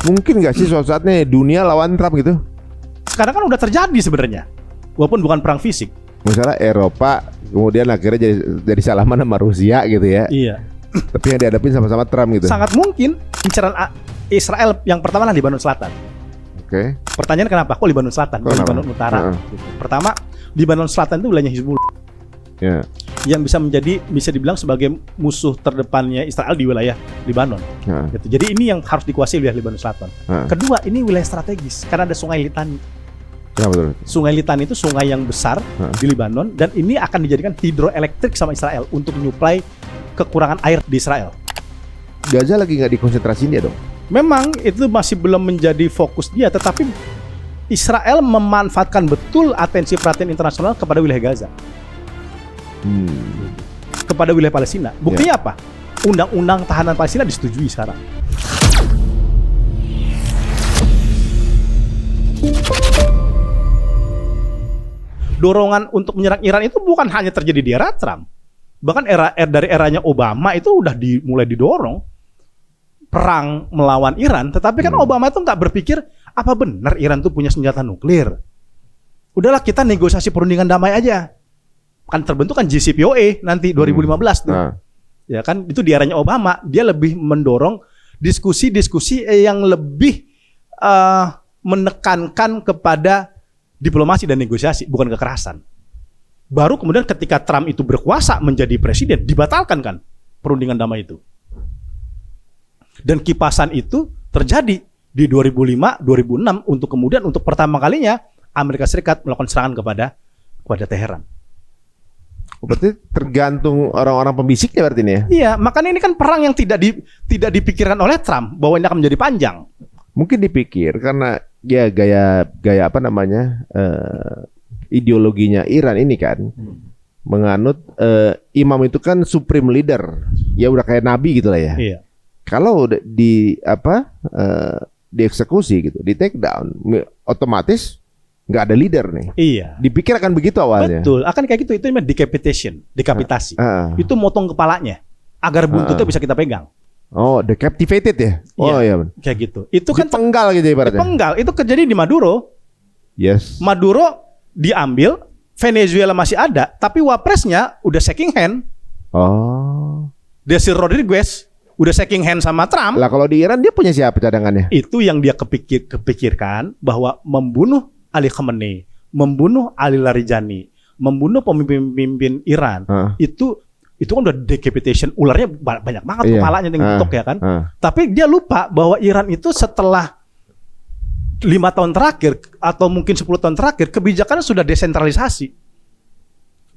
Mungkin nggak sih suatu saatnya dunia lawan Trump gitu? Sekarang kan udah terjadi sebenarnya, walaupun bukan perang fisik. Misalnya Eropa kemudian akhirnya jadi salaman sama Rusia gitu ya. Iya. Tapi yang dihadapin sama-sama Trump gitu. Sangat mungkin inceran Israel yang pertama lah Lebanon Selatan. Oke. Pertanyaan kenapa? Kok Lebanon Selatan? Kok Lebanon Utara? Gitu. Pertama, Lebanon Selatan itu wilayahnya Hizbullah. Ya. Yang bisa dibilang sebagai musuh terdepannya Israel di wilayah Lebanon. Ya. Gitu. Jadi ini yang harus dikuasai wilayah Lebanon Selatan. Kedua, ini wilayah strategis karena ada Sungai Litani. Kenapa tuh? Sungai Litani itu sungai yang besar di Lebanon dan ini akan dijadikan hidroelektrik sama Israel untuk menyuplai kekurangan air di Israel. Gaza lagi nggak dikonsentrasiin dia dong? Memang itu masih belum menjadi fokus dia, tetapi Israel memanfaatkan betul atensi perhatian internasional kepada wilayah Gaza, kepada wilayah Palestina. Buktinya apa? Undang-undang tahanan Palestina disetujui sekarang. Dorongan untuk menyerang Iran itu bukan hanya terjadi di era Trump. Bahkan dari eranya Obama itu udah mulai didorong perang melawan Iran. Tetapi kan Obama itu nggak berpikir apa benar Iran tuh punya senjata nuklir. Udahlah kita negosiasi perundingan damai aja. Kan terbentuk kan JCPOA nanti 2015 tuh. Ya kan itu di eranya Obama. Dia lebih mendorong diskusi-diskusi yang lebih menekankan kepada diplomasi dan negosiasi, bukan kekerasan. Baru kemudian ketika Trump itu berkuasa menjadi presiden, dibatalkan kan perundingan damai itu. Dan kipasan itu terjadi di 2005, 2006 untuk pertama kalinya Amerika Serikat melakukan serangan kepada Teheran. Berarti tergantung orang-orang pembisiknya berarti ini ya? Iya, makanya ini kan perang yang tidak dipikirkan oleh Trump bahwa ini akan menjadi panjang. Mungkin dipikir karena ya gaya apa namanya? Ideologinya Iran ini kan menganut imam itu kan supreme leader, ya udah kayak nabi gitu lah ya. Iya. Kalau dieksekusi gitu, di take down, otomatis nggak ada leader nih. Iya. Dipikir akan begitu awalnya. Betul, akan kayak gitu. Itu namanya dekapitasi. Itu motong kepalanya agar buntutnya bisa kita pegang. Oh, decapitated ya? Oh iya. Kayak gitu. Itu kan dipenggal gitu ibaratnya. Dipenggal. Itu kejadian di Maduro. Yes. Maduro diambil, Venezuela masih ada, tapi wapresnya udah shaking hand. Oh. Desi Rodriguez udah shaking hand sama Trump. Lah kalau di Iran dia punya siapa cadangannya? Itu yang dia kepikirkan bahwa membunuh Ali Khamenei, membunuh Ali Larijani, membunuh pemimpin Iran, itu kan udah decapitation, ularnya banyak banget kepalanya yang tutup ya kan. Tapi dia lupa bahwa Iran itu setelah 5 tahun terakhir atau mungkin 10 tahun terakhir kebijakannya sudah desentralisasi.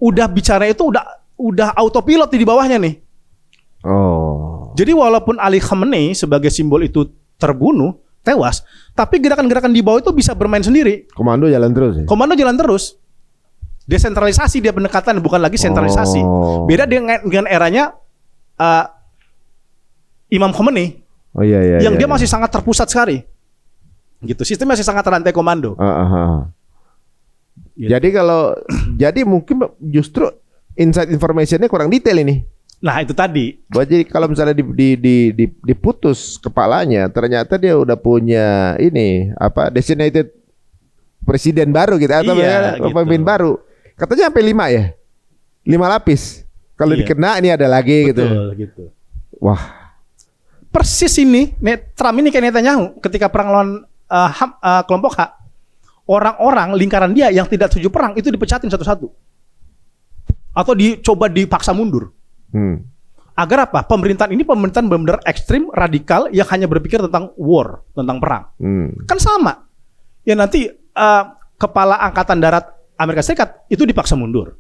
Udah bicara itu udah autopilot di bawahnya nih. Oh. Jadi walaupun Ali Khamenei sebagai simbol itu terbunuh, tewas, tapi gerakan-gerakan di bawah itu bisa bermain sendiri. Komando jalan terus ya? Komando jalan terus. Desentralisasi dia pendekatan, bukan lagi sentralisasi. Beda dengan eranya Imam Khomeini. Oh iya. Yang dia masih sangat terpusat sekali. Gitu, sistem masih sangat rantai komando. Gitu. Jadi mungkin justru inside informationnya kurang detail ini. Nah itu tadi. Jadi kalau misalnya diputus kepalanya, ternyata dia udah punya ini designated presiden baru gitu atau pemimpin baru. Katanya sampai 5 ya, 5 lapis. Kalau dikena ini ada lagi. Betul, gitu. Wah. Persis ini, Trump ini kayak Netanyahu ketika perang lawan kelompok H, orang-orang lingkaran dia yang tidak setuju perang itu dipecatin satu-satu atau dicoba dipaksa mundur. Agar apa? Pemerintahan ini pemerintahan benar-benar ekstrim, radikal yang hanya berpikir tentang war, tentang perang. Kan sama. Ya nanti kepala angkatan darat Amerika Serikat itu dipaksa mundur.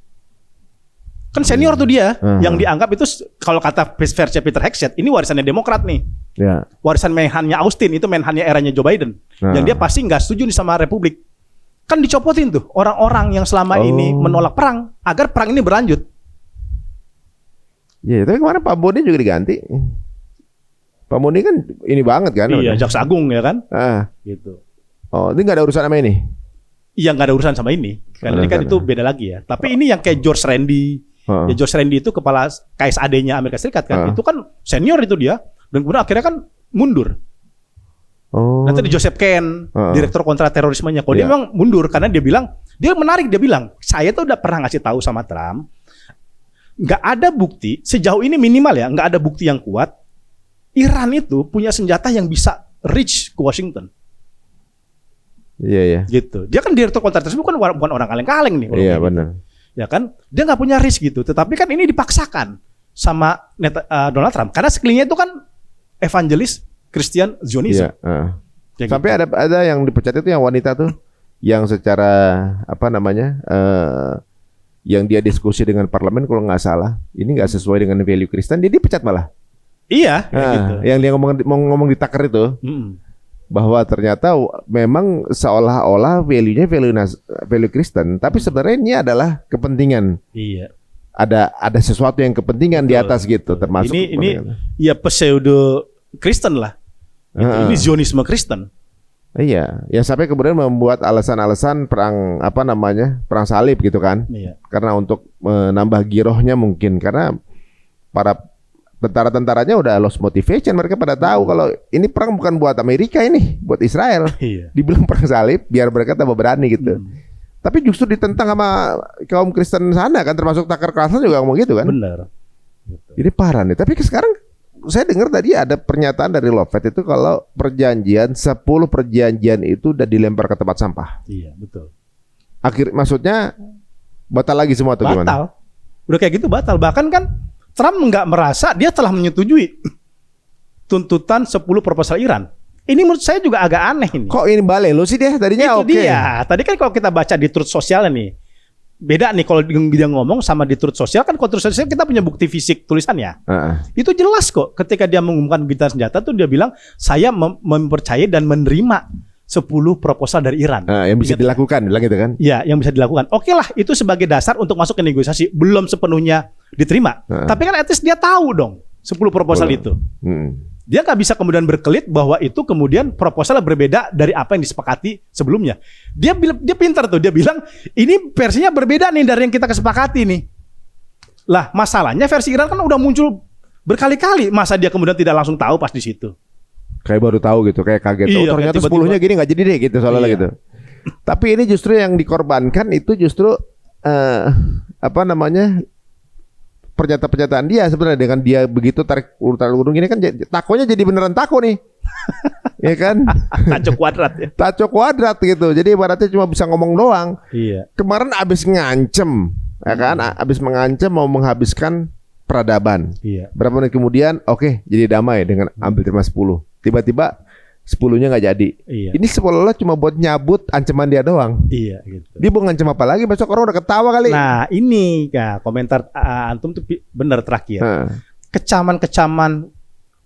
Kan senior tuh dia, yang dianggap itu kalau kata versi Peter Hegseth, ini warisannya Demokrat nih. Ya. Warisan menhannya Austin, itu menhannya eranya Joe Biden. Yang dia pasti nggak setuju nih sama Republik. Kan dicopotin tuh orang-orang yang selama ini menolak perang agar perang ini berlanjut. Ya, tapi kemarin Pak Boni juga diganti. Pak Boni kan ini banget kan? Iya, Jaksa Agung ya kan? Gitu. Oh, ini nggak ada urusan sama ini? Iya, nggak ada urusan sama ini. Karena ini kan itu beda lagi ya. Tapi ini yang kayak George Randi. Ya, George Randi itu kepala KSAD-nya Amerika Serikat kan. Itu kan senior itu dia. Dan kemudian akhirnya kan mundur. Oh. Nanti di Joseph Ken, direktur kontra terorismenya. Kalau dia memang mundur karena dia bilang, dia menarik, dia bilang, saya tuh udah pernah ngasih tahu sama Trump, nggak ada bukti sejauh ini minimal ya, nggak ada bukti yang kuat. Iran itu punya senjata yang bisa reach ke Washington. Iya ya. Gitu. Dia kan direktur kontra terorisme bukan orang kaleng-kaleng nih. Iya benar. Gitu. Ya kan, dia nggak punya risk gitu. Tetapi kan ini dipaksakan sama Donald Trump karena sekelilingnya itu kan evangelis Christian Zionism. Iya. Gitu. Sampai ada yang dipecat itu yang wanita tuh, yang secara apa namanya, yang dia diskusi dengan parlemen kalau nggak salah, ini nggak sesuai dengan value Kristen, dia dipecat malah. Iya. Gitu. Yang dia ngomong di Tucker itu. Bahwa ternyata memang seolah-olah value-nya value Kristen, tapi sebenarnya ini adalah kepentingan. Iya. Ada sesuatu yang kepentingan di atas gitu, termasuk ini ya pseudo Kristen lah. Gitu. Ini Zionisme Kristen. Iya, yang sampai kemudian membuat alasan-alasan perang perang salib gitu kan? Iya. Karena untuk menambah girohnya mungkin, karena para tentara-tentaranya udah lost motivation, mereka pada tahu kalau ini perang bukan buat Amerika, ini buat Israel. Iya. Dibilang perang salib biar mereka tambah berani gitu. Tapi justru ditentang sama kaum Kristen sana kan, termasuk Tucker Carlson juga ngomong gitu kan. Benar. Gitu. Ini parah nih. Tapi sekarang saya dengar tadi ada pernyataan dari Lovett itu kalau 10 perjanjian itu udah dilempar ke tempat sampah. Iya, betul. Maksudnya batal lagi semua atau gimana? Batal. Udah kayak gitu batal. Bahkan kan Trump nggak merasa dia telah menyetujui tuntutan 10 proposal Iran. Ini menurut saya juga agak aneh ini. Kok ini balelo sih dia? Tadinya oke. Dia. Tadi kan kalau kita baca di Truth Social nih, beda nih kalau dia ngomong sama di Truth Social kan. Kalau Truth Social kita punya bukti fisik tulisannya. Itu jelas kok. Ketika dia mengumumkan gencatan senjata tuh dia bilang saya mempercayai dan menerima 10 proposal dari Iran. Yang bisa dilakukan, bilang gitu kan? Ya, yang bisa dilakukan. Oke lah, itu sebagai dasar untuk masuk ke negosiasi. Belum sepenuhnya diterima. Tapi kan at least dia tahu dong 10 proposal itu. Dia nggak bisa kemudian berkelit bahwa itu kemudian proposal berbeda dari apa yang disepakati sebelumnya. Dia pintar tuh, dia bilang ini versinya berbeda nih dari yang kita kesepakati nih. Lah masalahnya versi Iran kan udah muncul berkali-kali, masa dia kemudian tidak langsung tahu pas di situ. Kayak baru tahu gitu, kayak kaget. Iya, ternyata 10-nya gini nggak jadi deh gitu soalnya gitu. Tapi ini justru yang dikorbankan itu justru pernyataan dia sebenarnya, dengan dia begitu tarik ulur gini kan takonya jadi beneran tako nih. Ya kan? Taco kuadrat ya. Taco kuadrat gitu. Jadi ibaratnya cuma bisa ngomong doang. Iya. Kemarin abis ngancem, ya kan? Abis mengancem mau menghabiskan peradaban. Iya. Berapa menit kemudian oke, jadi damai dengan ambil terima 10. Tiba-tiba 10-nya nggak jadi. Iya. Ini seolah-olah cuma buat nyabut ancaman dia doang. Iya gitu. Dia mau ngancam apa lagi? Besok orang udah ketawa kali. Nah ini ya komentar antum tuh benar terakhir. Kecaman-kecaman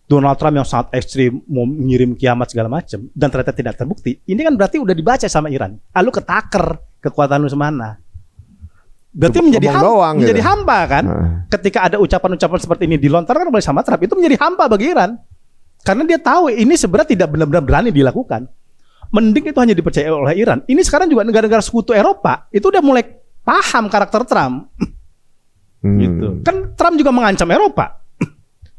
Donald Trump yang sangat ekstrim, mau mengirim kiamat segala macam, dan ternyata tidak terbukti. Ini kan berarti udah dibaca sama Iran. Lalu ketaker kekuatan lu semana. Berarti menjadi hampa kan? Ketika ada ucapan-ucapan seperti ini dilontarkan oleh sama Trump, itu menjadi hampa bagi Iran. Karena dia tahu ini sebenarnya tidak benar-benar berani dilakukan. Mending itu hanya dipercaya oleh Iran. Ini sekarang juga negara-negara sekutu Eropa itu udah mulai paham karakter Trump. Gitu. Kan Trump juga mengancam Eropa.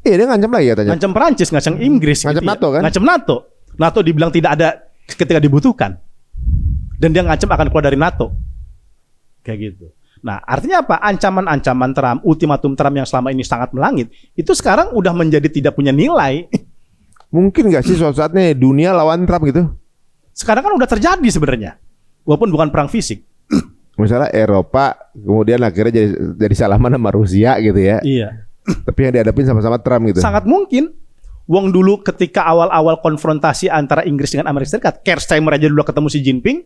Iya, dia ngancam lagi katanya. Ngancam Perancis, ngancam Inggris, ngancam gitu NATO ya. kan? Ngancam NATO. NATO dibilang tidak ada ketika dibutuhkan. Dan dia ngancam akan keluar dari NATO. Kayak gitu. Nah, artinya apa? Ancaman-ancaman Trump, ultimatum Trump yang selama ini sangat melangit, itu sekarang udah menjadi tidak punya nilai. Mungkin nggak sih suatu saatnya dunia lawan Trump gitu? Sekarang kan udah terjadi sebenarnya, walaupun bukan perang fisik. Misalnya Eropa kemudian akhirnya jadi salaman sama Rusia gitu ya. Iya. Tapi yang dihadapin sama-sama Trump gitu. Sangat mungkin. Wong dulu ketika awal-awal konfrontasi antara Inggris dengan Amerika Serikat, Keir Starmer aja dulu ketemu Xi Jinping.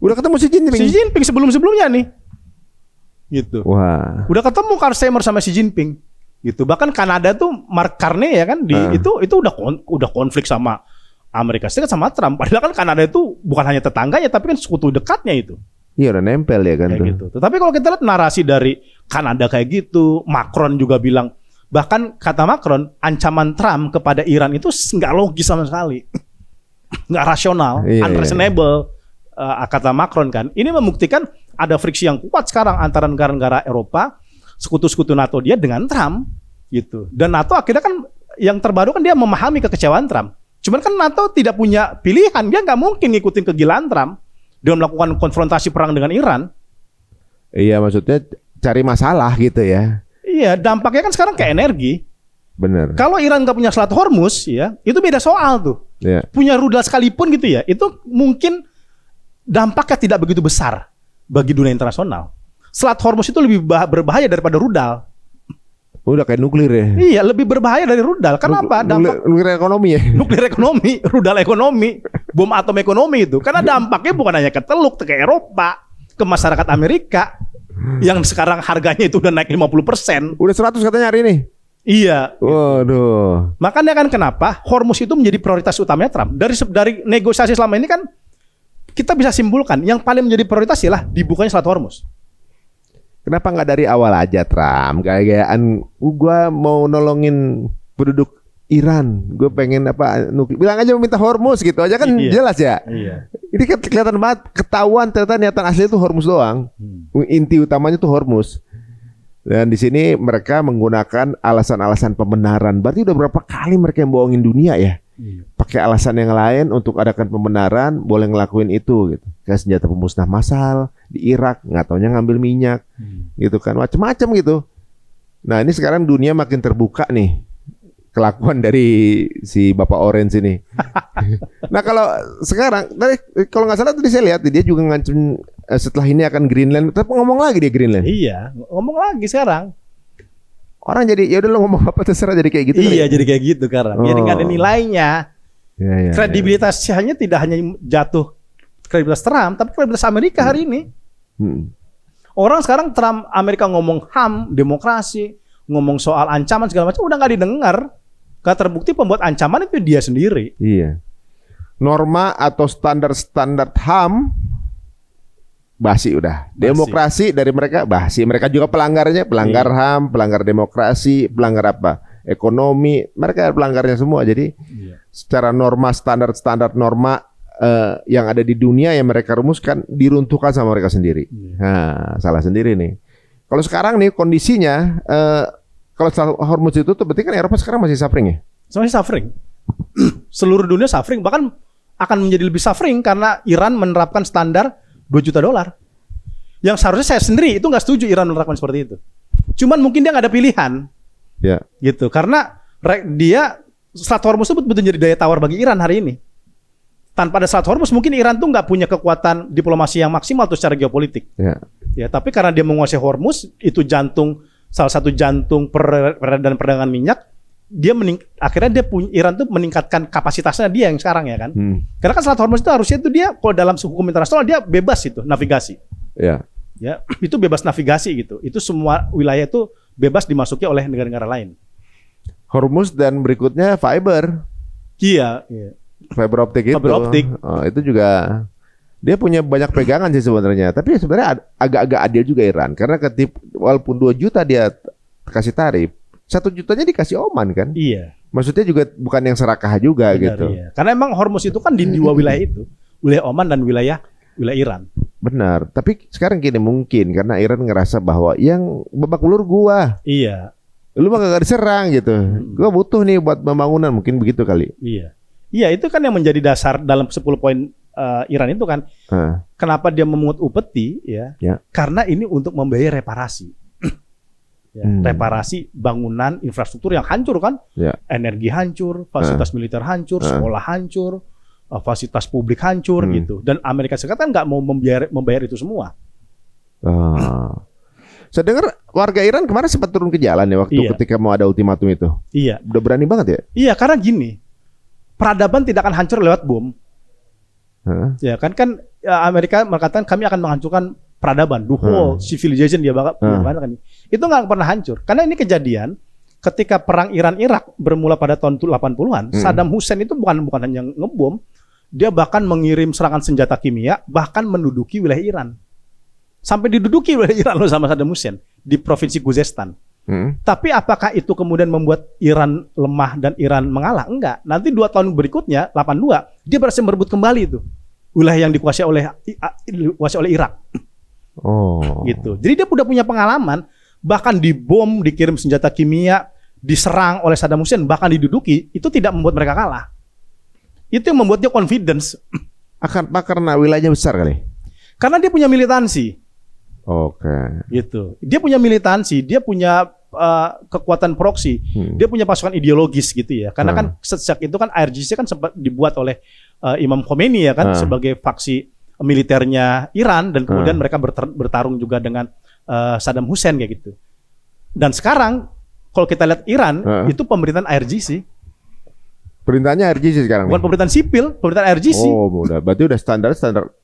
Udah ketemu Xi Jinping? Xi Jinping sebelum-sebelumnya nih. Gitu. Wah. Udah ketemu Keir Starmer sama Xi Jinping. Gitu. Bahkan Kanada tuh Mark Carney ya kan itu udah konflik sama Amerika Serikat sama Trump. Padahal kan Kanada itu bukan hanya tetangganya tapi kan sekutu dekatnya itu. Iya udah nempel ya kan kayak tuh. Gitu. Tapi kalau kita lihat narasi dari Kanada kayak gitu, Macron juga bilang, bahkan kata Macron, ancaman Trump kepada Iran itu nggak logis sama sekali, nggak rasional, unreasonable. Kata Macron kan. Ini membuktikan ada friksi yang kuat sekarang antara negara-negara Eropa, sekutu-sekutu NATO dia dengan Trump gitu. Dan NATO akhirnya kan yang terbaru kan dia memahami kekecewaan Trump. Cuman kan NATO tidak punya pilihan, dia nggak mungkin ngikutin kegilaan Trump. Dia melakukan konfrontasi perang dengan Iran. Iya, maksudnya cari masalah gitu ya. Iya, dampaknya kan sekarang ke energi. Bener. Kalau Iran nggak punya Selat Hormuz, ya itu beda soal tuh. Iya. Punya rudal sekalipun gitu ya, itu mungkin dampaknya tidak begitu besar bagi dunia internasional. Selat Hormuz itu lebih berbahaya daripada rudal. Udah kayak nuklir ya. Iya, lebih berbahaya dari rudal. Kenapa? Nuklir ekonomi ya. Nuklir ekonomi, rudal ekonomi, bom atom ekonomi itu. Karena dampaknya bukan hanya ke Teluk, ke Eropa, ke masyarakat Amerika yang sekarang harganya itu udah naik 50%. Udah 100 katanya hari ini. Iya. Waduh. Makanya kan kenapa Hormuz itu menjadi prioritas utamanya Trump. Dari negosiasi selama ini kan kita bisa simpulkan yang paling menjadi prioritas ialah dibukanya Selat Hormuz. Kenapa nggak dari awal aja Trump? Gaya-gayaan gua mau nolongin penduduk Iran. Gue pengen apa nuklir. Bilang aja meminta Hormuz gitu aja kan jelas ya. Iya. Ini kan kelihatan banget ketahuan ternyata niatan asli itu Hormuz doang. Inti utamanya tuh Hormuz. Dan di sini mereka menggunakan alasan-alasan pembenaran. Berarti udah berapa kali mereka yang bohongin dunia ya? Pakai alasan yang lain untuk adakan pembenaran, boleh ngelakuin itu gitu. Kayak senjata pemusnah massal di Irak, nggak taunya ngambil minyak, gitu kan, macam-macam gitu. Nah ini sekarang dunia makin terbuka nih kelakuan dari si Bapak Orange ini. Nah kalau sekarang, kalau nggak salah tadi saya lihat dia juga ngancam setelah ini akan Greenland, tapi ngomong lagi dia Greenland. Iya, ngomong lagi sekarang. Orang jadi ya udah lo ngomong apa terserah jadi kayak gitu. Iya jadi kayak gitu sekarang. Jadi nggak ada nilainya. Kredibilitasnya tidak hanya jatuh kredibilitas Trump, tapi kredibilitas Amerika hari ini. Orang sekarang Trump Amerika ngomong HAM, demokrasi, ngomong soal ancaman segala macam udah nggak didengar. Karena terbukti pembuat ancaman itu dia sendiri. Iya. Norma atau standar-standar HAM basi udah. Demokrasi dari mereka basi. Mereka juga pelanggarnya, pelanggar HAM, pelanggar demokrasi, pelanggar apa? Ekonomi. Mereka pelanggarnya semua. Jadi secara norma standar norma yang ada di dunia yang mereka rumuskan diruntuhkan sama mereka sendiri. Nah, salah sendiri nih. Kalau sekarang nih kondisinya kalau Hormuz itu tuh berarti kan Eropa sekarang masih suffering ya? Masih suffering. Seluruh dunia suffering, bahkan akan menjadi lebih suffering karena Iran menerapkan standar $2 juta. Yang seharusnya saya sendiri itu nggak setuju Iran menerapkan seperti itu. Cuman mungkin dia nggak ada pilihan. Ya. Gitu. Karena dia Selat Hormuz itu betul jadi daya tawar bagi Iran hari ini. Tanpa ada Selat Hormuz mungkin Iran tuh nggak punya kekuatan diplomasi yang maksimal tuh secara geopolitik. Ya, tapi karena dia menguasai Hormuz, itu salah satu jantung perdagangan minyak, akhirnya Iran tuh meningkatkan kapasitasnya dia yang sekarang ya kan. Karena kan Selat Hormuz itu harusnya itu dia kalau dalam hukum internasional dia bebas itu navigasi. Ya, itu bebas navigasi gitu. Itu semua wilayah itu bebas dimasuki oleh negara-negara lain. Hormuz dan berikutnya fiber. Iya. Fiber optik itu. Fiber optik. Oh, itu juga dia punya banyak pegangan sih sebenarnya. Tapi sebenarnya agak-agak adil juga Iran karena walaupun 2 juta dia kasih tarif, 1 jutanya dikasih Oman kan? Iya. Maksudnya juga bukan yang serakah juga. Benar, gitu. Iya. Karena emang Hormuz itu kan di 2 wilayah itu, wilayah Oman dan wilayah Iran. Benar. Tapi sekarang gini mungkin karena Iran ngerasa bahwa yang babak belur gua. Iya. Lu mah gak diserang gitu. Gua butuh nih buat pembangunan mungkin begitu kali. Iya. Iya itu kan yang menjadi dasar dalam 10 poin Iran itu kan. Kenapa dia memungut upeti ya? Karena ini untuk membayar reparasi. Reparasi bangunan infrastruktur yang hancur kan. Energi hancur, fasilitas militer hancur, sekolah hancur, fasilitas publik hancur gitu. Dan Amerika Serikat kan nggak mau membayar itu semua. Saya dengar warga Iran kemarin sempat turun ke jalan ya waktu ketika mau ada ultimatum itu. Iya. Udah berani banget ya? Iya karena gini, peradaban tidak akan hancur lewat bom. Ya kan Amerika mengatakan kami akan menghancurkan peradaban, the whole civilization dia bakal kan. Itu nggak pernah hancur. Karena ini kejadian ketika perang Iran-Irak bermula pada tahun 80-an, Saddam Hussein itu bukan hanya ngebom, dia bahkan mengirim serangan senjata kimia, bahkan menduduki wilayah Iran. Sampai diduduki wilayah Iran loh sama Saddam Hussein di provinsi Khuzestan. Tapi apakah itu kemudian membuat Iran lemah dan Iran mengalah? Enggak. Nanti 2 tahun berikutnya, 82, dia berhasil merebut kembali itu wilayah yang dikuasai oleh Irak. Gitu. Jadi dia udah punya pengalaman, bahkan dibom, dikirim senjata kimia, diserang oleh Saddam Hussein, bahkan diduduki, itu tidak membuat mereka kalah. Itu yang membuat dia confidence. Apa karena wilayahnya besar kali? Karena dia punya militansi. Oke. Gitu. Dia punya militansi, dia punya kekuatan proksi, dia punya pasukan ideologis gitu ya. Karena kan sejak itu kan IRGC kan sempat dibuat oleh Imam Khomeini ya kan sebagai faksi militernya Iran dan kemudian mereka bertarung juga dengan Saddam Hussein kayak gitu. Dan sekarang kalau kita lihat Iran itu pemerintahan IRGC. Perintahnya IRGC sekarang. Bukan pemerintahan sipil, pemerintahan IRGC. Oh, berarti udah standar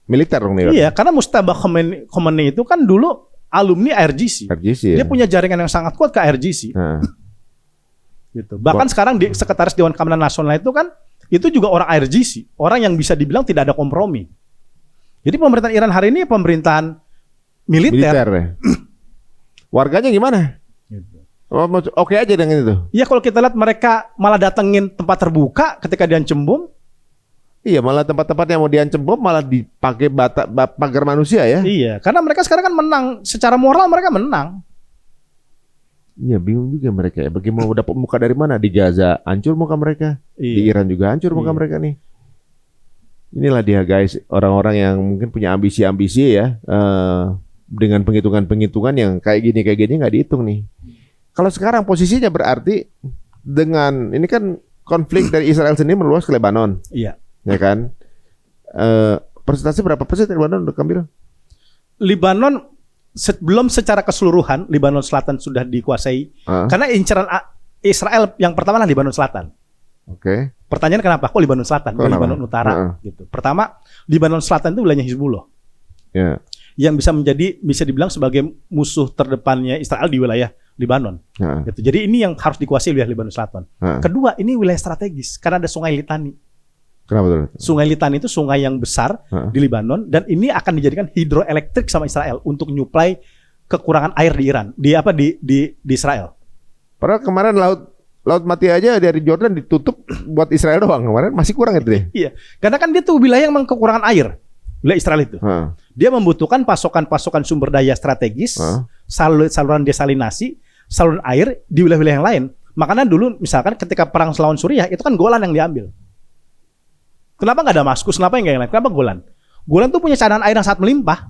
militer dong nih. Iya, karena Mujtaba Khomeini itu kan dulu alumni IRGC. Dia punya jaringan yang sangat kuat ke IRGC. Gitu. Bahkan sekarang di Sekretaris Dewan Keamanan Nasional itu kan itu juga orang IRGC, orang yang bisa dibilang tidak ada kompromi. Jadi pemerintahan Iran hari ini pemerintahan militer. Ya. Warganya gimana? Gitu. Oke aja dengan itu. Iya, kalau kita lihat mereka malah datengin tempat terbuka ketika diancam bom. Iya, malah tempat-tempat yang mau diancam bom malah dipakai pagar manusia ya. Iya, karena mereka sekarang kan menang. Secara moral mereka menang. Iya, bingung juga mereka ya. Bagaimana dapat muka dari mana? Di Gaza hancur muka mereka. Iya. Di Iran juga hancur muka mereka nih. Inilah dia guys, orang-orang yang mungkin punya ambisi-ambisi ya. Dengan penghitungan-penghitungan yang kayak gini nggak dihitung nih. Kalau sekarang posisinya berarti dengan ini kan konflik dari Israel sendiri meluas ke Lebanon. Iya. Ya kan? Persentase berapa persen Lebanon udah ambil? Libanon belum secara keseluruhan Libanon Selatan sudah dikuasai. Karena inceran Israel yang pertama lah Libanon Selatan. Oke. Pertanyaan kenapa? Kok Libanon Selatan? Kok Libanon Utara? Gitu. Pertama, Libanon Selatan itu wilayahnya Hizbullah. Ya. Yang bisa dibilang sebagai musuh terdepannya Israel di wilayah Libanon. Gitu. Jadi ini yang harus dikuasai wilayah Libanon Selatan. Kedua, ini wilayah strategis karena ada Sungai Litani. Kenapa tuh? Sungai Litani itu sungai yang besar di Libanon dan ini akan dijadikan hidroelektrik sama Israel untuk nyuplai kekurangan air di Iran, di Israel. Padahal kemarin laut mati aja dari Jordan ditutup buat Israel doang. Kemarin masih kurang itu deh. Iya, karena kan dia tuh wilayah yang kekurangan air. Wilayah Israel itu. Dia membutuhkan pasokan sumber daya strategis, saluran desalinasi, saluran air di wilayah-wilayah yang lain. Makanya dulu misalkan ketika perang lawan Suriah itu kan Golan yang diambil. Kenapa nggak Damaskus? Kenapa yang lain? Kenapa Golan? Golan tuh punya cadangan air yang sangat melimpah.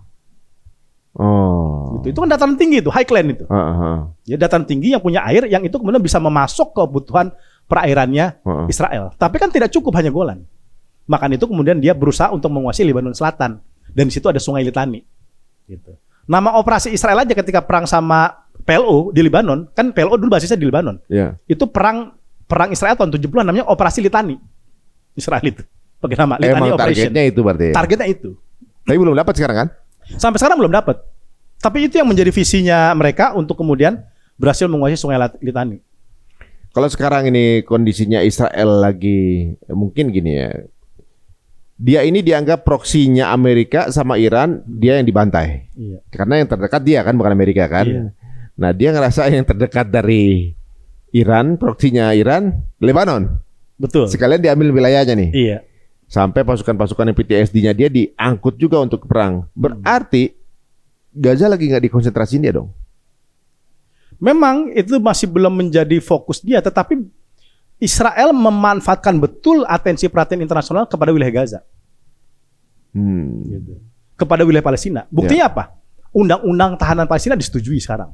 Oh. Itu kan dataran tinggi itu, highland itu. Ya, dataran tinggi yang punya air yang itu kemudian bisa memasok kebutuhan perairannya Israel. Tapi kan tidak cukup hanya Golan. Maka itu kemudian dia berusaha untuk menguasai Libanon Selatan. Dan di situ ada Sungai Litani. Gitu. Nama operasi Israel aja ketika perang sama PLO di Libanon, kan PLO dulu basisnya di Libanon. Yeah. Itu perang Israel tahun 70-an namanya Operasi Litani. Israel itu. Pakai nama Litani Operation. Targetnya itu berarti. Targetnya itu. Tapi belum dapat sekarang kan? Sampai sekarang belum dapat. Tapi itu yang menjadi visinya mereka untuk kemudian berhasil menguasai Sungai Litani. Kalau sekarang ini kondisinya Israel lagi mungkin gini ya. Dia ini dianggap proksinya Amerika sama Iran, dia yang dibantai. Iya. Karena yang terdekat dia kan, bukan Amerika kan. Iya. Nah dia ngerasa yang terdekat dari Iran, proksinya Iran, Lebanon. Betul. Sekalian diambil wilayahnya nih. Iya. Sampai pasukan-pasukan PTSD-nya dia diangkut juga untuk perang. Berarti Gaza lagi nggak dikonsentrasiin dia dong. Memang itu masih belum menjadi fokus dia, tetapi Israel memanfaatkan betul atensi perhatian internasional kepada wilayah Gaza. Gitu. Kepada wilayah Palestina. Buktinya apa? Undang-undang tahanan Palestina disetujui sekarang.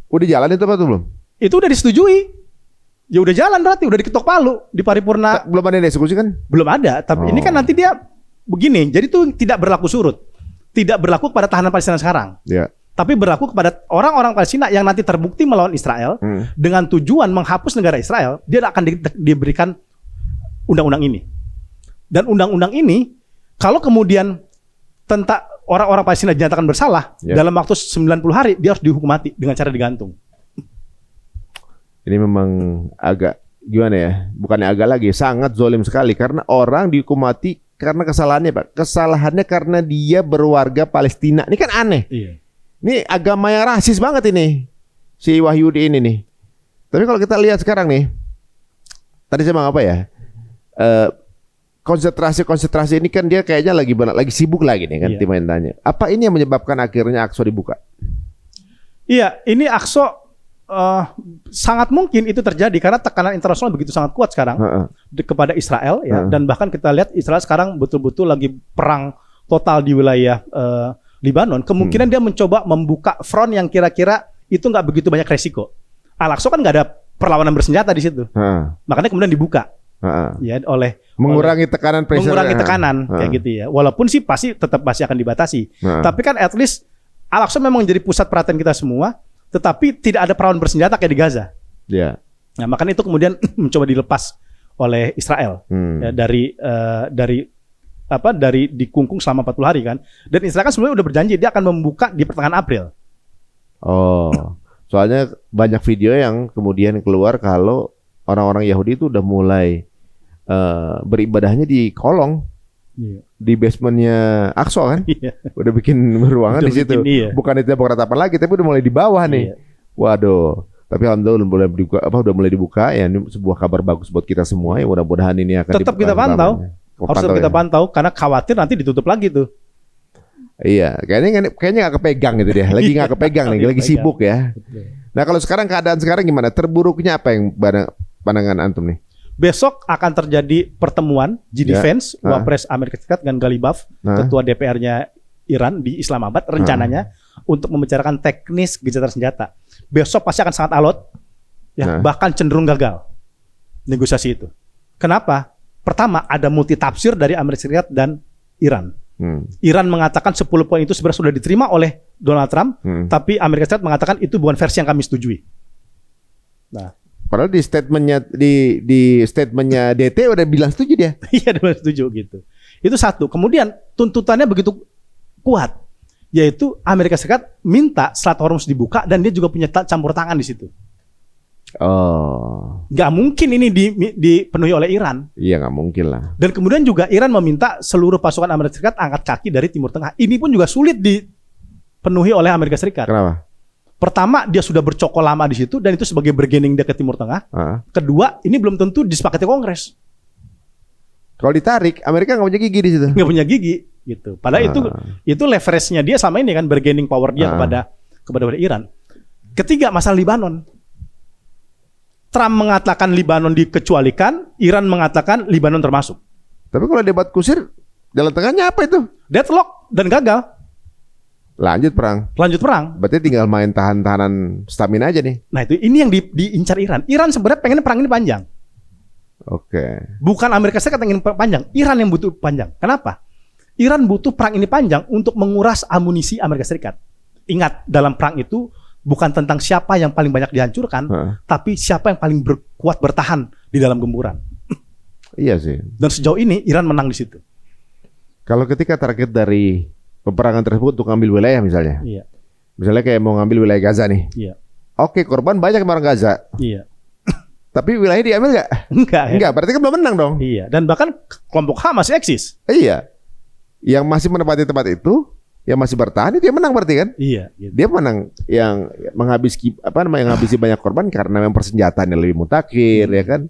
Udah jalan itu apa tuh belum? Itu udah disetujui. Ya udah jalan berarti, udah diketok palu di paripurna. Belum ada yang dieksekusi kan? Belum ada, tapi ini kan nanti dia begini. Jadi itu tidak berlaku surut. Tidak berlaku kepada tahanan Palestina sekarang. Ya. Tapi berlaku kepada orang-orang Palestina yang nanti terbukti melawan Israel dengan tujuan menghapus negara Israel, dia akan diberikan undang-undang ini. Dan undang-undang ini kalau kemudian tentang orang-orang Palestina dinyatakan bersalah dalam waktu 90 hari dia harus dihukum mati dengan cara digantung. Ini memang agak gimana ya? Bukannya agak lagi, sangat zalim sekali karena orang dihukum mati karena kesalahannya, Pak. Kesalahannya karena dia berwarga Palestina. Ini kan aneh. Iya. Ini agama yang rasis banget ini. Si Wahyudi ini nih. Tapi kalau kita lihat sekarang nih. Tadi saya bilang apa ya? Konsentrasi ini kan dia kayaknya lagi sibuk lagi nih kan, tim tanya. Apa ini yang menyebabkan akhirnya Aqsa dibuka? Iya, ini Aqsa sangat mungkin itu terjadi karena tekanan internasional begitu sangat kuat sekarang kepada Israel ya, dan bahkan kita lihat Israel sekarang betul-betul lagi perang total di wilayah Libanon. Kemungkinan dia mencoba membuka front yang kira-kira itu nggak begitu banyak resiko. Al-Aqsa kan nggak ada perlawanan bersenjata di situ, makanya kemudian dibuka ya oleh mengurangi tekanan pressure, mengurangi tekanan kayak gitu ya. Walaupun sih pasti tetap akan dibatasi, tapi kan at least Al-Aqsa memang jadi pusat perhatian kita semua. Tetapi tidak ada perlawanan bersenjata kayak di Gaza. Ya. Nah, makanya itu kemudian mencoba dilepas oleh Israel ya, dari dikungkung selama 40 hari kan. Dan Israel kan sebenarnya udah berjanji dia akan membuka di pertengahan April. Oh, soalnya banyak video yang kemudian keluar kalau orang-orang Yahudi itu udah mulai beribadahnya di kolong. Iya. Di basementnya Aqsa kan, udah bikin ruangan di situ. Bukan itu ratapan lagi, tapi udah mulai di bawah nih. Waduh, tapi alhamdulillah udah mulai dibuka ya. Ini sebuah kabar bagus buat kita semua ya. Mudah-mudahan ini akan tetap kita pantau. Harus tetap kita pantau karena khawatir nanti ditutup lagi tuh. Iya, kayaknya nggak kepegang gitu deh. Lagi nggak kepegang nih, lagi sibuk ya. Nah kalau sekarang keadaan sekarang gimana? Terburuknya apa yang pandangan antum nih? Besok akan terjadi pertemuan G-Defense, Wapres Amerika Serikat dengan Galibaf, ketua DPR-nya Iran di Islamabad, rencananya untuk membicarakan teknis gencatan senjata. Besok pasti akan sangat alot, ya, bahkan cenderung gagal negosiasi itu. Kenapa? Pertama, ada multi tafsir dari Amerika Serikat dan Iran. Iran mengatakan 10 poin itu sebenarnya sudah diterima oleh Donald Trump, tapi Amerika Serikat mengatakan itu bukan versi yang kami setujui. Nah, padahal di statementnya DT udah bilang setuju dia. Iya, udah setuju gitu. Itu satu. Kemudian tuntutannya begitu kuat, yaitu Amerika Serikat minta Selat Hormuz dibuka dan dia juga punya campur tangan di situ. Oh. Nggak mungkin ini dipenuhi oleh Iran. Iya, nggak mungkin lah. Dan kemudian juga Iran meminta seluruh pasukan Amerika Serikat angkat kaki dari Timur Tengah. Ini pun juga sulit dipenuhi oleh Amerika Serikat. Kenapa? Pertama, dia sudah bercokol lama di situ dan itu sebagai bargaining dia ke Timur Tengah. Kedua, ini belum tentu disepakati Kongres. Kalau ditarik, Amerika nggak punya gigi di situ. Nggak punya gigi, gitu. Padahal itu leverage-nya dia sama ini kan, bargaining power dia kepada Iran. Ketiga, masalah Libanon. Trump mengatakan Libanon dikecualikan, Iran mengatakan Libanon termasuk. Tapi kalau debat kusir, jalan tengahnya apa itu? Deadlock dan gagal. Lanjut perang. Berarti tinggal main tahan-tahanan stamina aja nih. Nah ini yang diincar Iran. Iran sebenarnya pengen perang ini panjang. Oke. Bukan Amerika Serikat yang ingin panjang. Iran yang butuh panjang. Kenapa? Iran butuh perang ini panjang untuk menguras amunisi Amerika Serikat. Ingat, dalam perang itu bukan tentang siapa yang paling banyak dihancurkan, tapi siapa yang paling kuat bertahan di dalam gempuran. Iya sih. Dan sejauh ini Iran menang di situ. Kalau ketika target dari peperangan tersebut untuk ngambil wilayah misalnya. Iya. Misalnya kayak mau ngambil wilayah Gaza nih. Iya. Oke, korban banyak orang Gaza. Iya. Tapi wilayah diambil nggak? Enggak, berarti kan belum menang dong. Iya. Dan bahkan kelompok Hamas masih eksis. Iya. Yang masih menempati tempat itu, yang masih bertahan itu yang menang berarti kan? Iya. Gitu. Dia menang yang menghabisi banyak korban karena memang persenjataannya lebih mutakhir ya kan?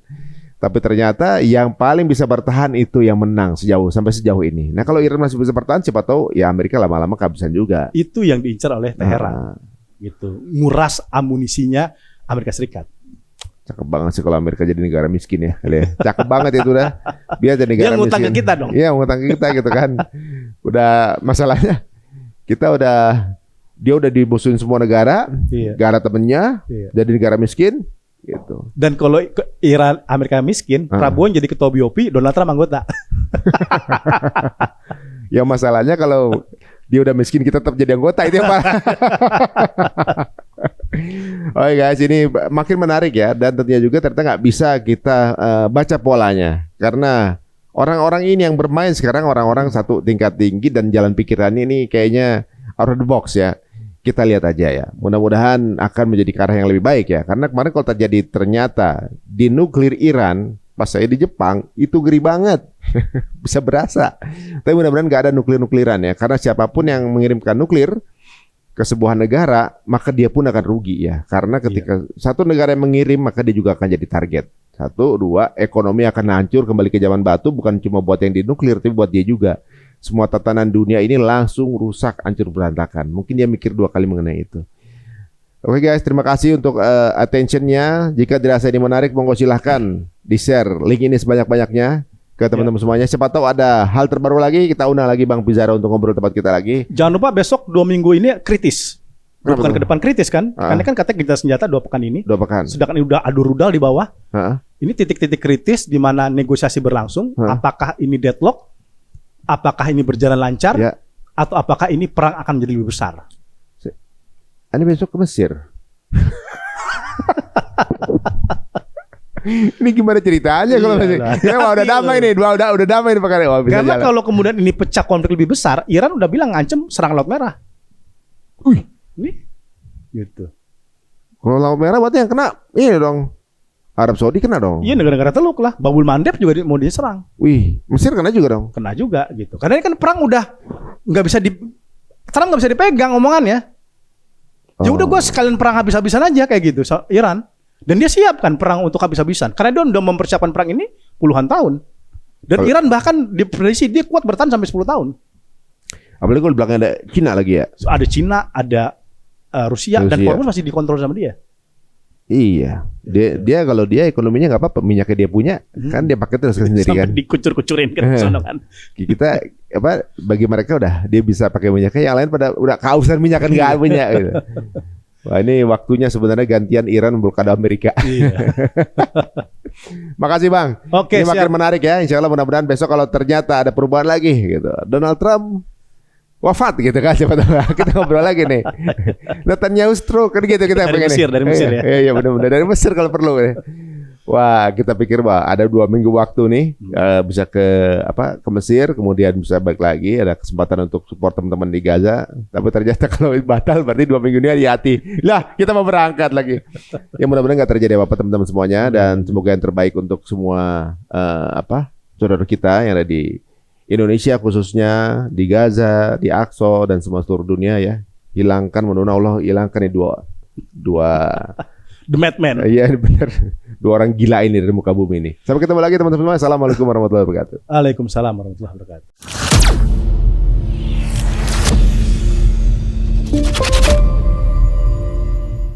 Tapi ternyata yang paling bisa bertahan itu yang menang sampai sejauh ini. Nah kalau Iran masih bisa bertahan, siapa tahu ya Amerika lama-lama kehabisan juga. Itu yang diincar oleh Teheran. Gitu. Nguras amunisinya Amerika Serikat. Cakep banget sih kalau Amerika jadi negara miskin ya. Cakep banget itu dah. Biar jadi negara miskin. Dia ngutang ke kita dong. Iya, ngutang ke kita gitu kan. Udah masalahnya dia udah dimusuhin semua negara, negara temennya, jadi negara miskin. Gitu. Dan kalau Iran Amerika miskin, Prabowo jadi ketua BOP, Donald Trump anggota. Ya masalahnya kalau dia udah miskin kita tetap jadi anggota itu yang parah. Oke guys, ini makin menarik ya, dan tentunya juga ternyata nggak bisa kita baca polanya karena orang-orang ini yang bermain sekarang orang-orang satu tingkat tinggi dan jalan pikirannya ini kayaknya out of the box ya. Kita lihat aja ya. Mudah-mudahan akan menjadi ke arah yang lebih baik ya. Karena kemarin kalau ternyata di nuklir Iran pas saya di Jepang itu ngeri banget. Bisa berasa. Tapi mudah-mudahan nggak ada nuklir-nukliran ya. Karena siapapun yang mengirimkan nuklir ke sebuah negara, maka dia pun akan rugi ya. Karena ketika satu negara yang mengirim, maka dia juga akan jadi target. 1, 2, ekonomi akan hancur kembali ke zaman batu, bukan cuma buat yang di nuklir, tapi buat dia juga. Semua tatanan dunia ini langsung rusak, hancur berantakan. Mungkin dia mikir 2 kali mengenai itu. Oke guys, terima kasih untuk attentionnya. Jika dirasa ini menarik, monggo silahkan di-share link ini sebanyak-banyaknya ke teman-teman semuanya. Siapa tahu ada hal terbaru lagi, kita undang lagi Bang Pizarro untuk ngobrol tempat kita lagi. Jangan lupa besok 2 minggu ini kritis. Bukan ke depan kritis kan? Karena kan katanya kita senjata 2 pekan ini. 2 pekan. Sedangkan ini udah adu rudal di bawah. Ini titik-titik kritis di mana negosiasi berlangsung. Apakah ini deadlock? Apakah ini berjalan lancar? Ya. Atau apakah ini perang akan menjadi lebih besar? Ini besok ke Mesir. Ini gimana ceritanya kalau masih? Ya udah damai nih, udah damai nih pekan. Karena kalau kemudian ini pecah konflik lebih besar, Iran udah bilang ngancem serang Laut Merah. Nih, gitu. Kalau Laut Merah berarti yang kena ini dong. Arab Saudi kena dong. Iya, negara-negara Teluk lah. Babul Mandeb juga mau diserang. Wih, Mesir kena juga dong. Kena juga gitu. Karena ini kan perang udah nggak bisa Trump nggak bisa dipegang omongannya. Ya udah gue sekalian perang habis-habisan aja kayak gitu Iran. Dan dia siap kan perang untuk habis-habisan. Karena dia udah mempersiapkan perang ini puluhan tahun. Dan Iran bahkan diprediksi dia kuat bertahan sampai 10 tahun. Apalagi kalau di belakang ada Cina lagi ya. Ada Cina, ada Rusia, dan Hormuz masih dikontrol sama dia. Iya, dia kalau dia ekonominya nggak apa-apa, minyaknya dia punya, kan dia pakai terus sendiri kan. Sampai dikucur-kucurin kan sono kan. Kita bagi mereka udah dia bisa pakai minyaknya, yang lain pada udah kausan minyak kan nggak punya gitu. Wah, ini waktunya sebenarnya gantian Iran blokade Amerika. Iya. Makasih Bang. Oke, ini makin menarik ya. Insya Allah mudah-mudahan besok kalau ternyata ada perubahan lagi gitu. Donald Trump wafat gitu kan, siapa tahu kita ngobrol lagi nih. Netanyahu stroke kan gitu kita dari pengen. Dari Mesir ya. Iya benar-benar dari Mesir kalau perlu. Wah, kita pikir bahwa ada 2 minggu waktu nih bisa ke Mesir, kemudian bisa balik lagi, ada kesempatan untuk support teman-teman di Gaza. Tapi ternyata kalau batal berarti 2 minggu ini hati-hati. Lah, kita mau berangkat lagi. Ya mudah-mudahan nggak terjadi apa-apa teman-teman semuanya, dan semoga yang terbaik untuk semua saudara kita yang ada di Indonesia, khususnya di Gaza, di Aqsa, dan semua seluruh dunia ya. Hilangkan, menurut Allah, hilangkan nih dua The Madman. Iya benar. 2 orang gila ini dari muka bumi ini. Sampai ketemu lagi teman-teman semua. Assalamualaikum warahmatullahi wabarakatuh. Waalaikumsalam warahmatullahi wabarakatuh.